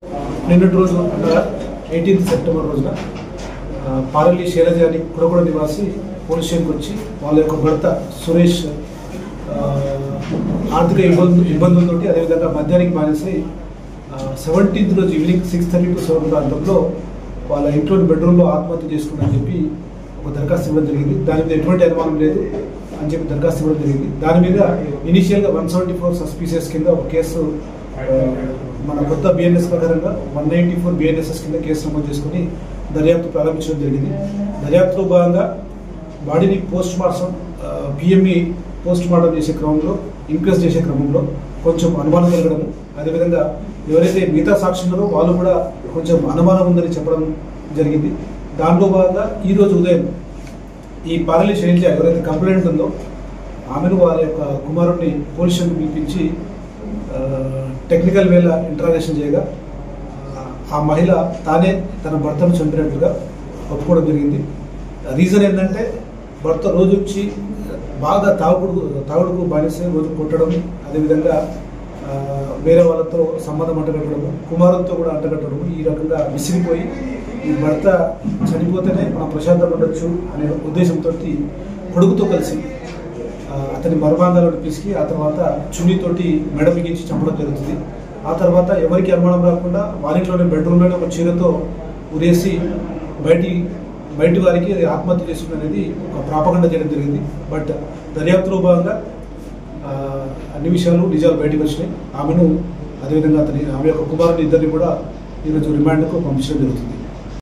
నిన్నటి రోజు అనగా 18th సెప్టెంబర్ రోజున పారల్లి శైలజ అని కురకొండ నివాసి పోలీస్ స్టేషన్కి వచ్చి వాళ్ళ యొక్క భర్త సురేష్ ఆర్థిక ఇబ్బందులతో అదేవిధంగా మద్యానికి బానిసై 17th రోజు ఈవినింగ్ 6:30 to 7 ప్రాంతంలో వాళ్ళ ఇంట్లోని బెడ్రూమ్లో ఆత్మహత్య చేసుకుందని చెప్పి ఒక దరఖాస్తు ఇవ్వడం జరిగింది. దాని మీద ఎటువంటి అనుమానం లేదు అని చెప్పి దరఖాస్తు ఇవ్వడం జరిగింది. దాని మీద ఇనిషియల్గా 174 సస్పీషియస్ కింద ఒక కేసు మన కొత్త బిఎన్ఎస్ ప్రకారంగా 194 బిఎన్ఎస్ఎస్ కింద కేసు నమోదు చేసుకుని దర్యాప్తు ప్రారంభించడం జరిగింది. దర్యాప్తులో భాగంగా బాడీని post mortem PME post mortem చేసే క్రమంలో ఇంక్వెస్ట్ చేసే క్రమంలో కొంచెం అనుమానం కలగడము, అదేవిధంగా ఎవరైతే మిగతా సాక్షులున్నారో వాళ్ళు కూడా కొంచెం అనుమానం ఉందని చెప్పడం జరిగింది. దాంట్లో భాగంగా ఈరోజు ఉదయం ఈ పారల్లి శైలజ ఎవరైతే కంప్లైంట్ ఉందో ఆమెను వారి యొక్క కుమారుడిని పోలీస్ స్టేషన్కి పిలిపించి టెక్నికల్ వేలా ఇంటరాగేషన్ చేయగా ఆ మహిళ తానే తన భర్తను చంపినట్లుగా ఒప్పుకోవడం జరిగింది. రీజన్ ఏంటంటే భర్త రోజు వచ్చి బాగా తాగుడుకు బానిసై రోజు కొట్టడం, అదేవిధంగా వేరే వాళ్ళతో సంబంధం అంటగట్టడము, కుమారులతో కూడా అంటగట్టడము, ఈ రకంగా విసిరిపోయి ఈ భర్త చనిపోతేనే మనం ప్రశాంతంగా ఉండొచ్చు అనే ఉద్దేశంతో కొడుకుతో కలిసి అతని మర్మాంగాలను పిసికి ఆ తర్వాత చున్నీతోటి మెడ బిగించి చంపడం జరుగుతుంది. ఆ తర్వాత ఎవరికి అనుమానం రాకుండా వారింట్లోనే బెడ్రూమ్లోనే ఒక చీరతో ఉరేసి బయటి వారికి ఆత్మహత్య చేసుకుని అనేది ఒక ప్రాపగండ చేయడం జరిగింది. బట్ దర్యాప్తులో భాగంగా అన్ని విషయాలు నిజాలు బయటకు వచ్చినాయి. ఆమెను అదేవిధంగా ఆమె యొక్క కుమారుని ఇద్దరిని కూడా ఈరోజు రిమాండ్కు పంపించడం జరుగుతుంది.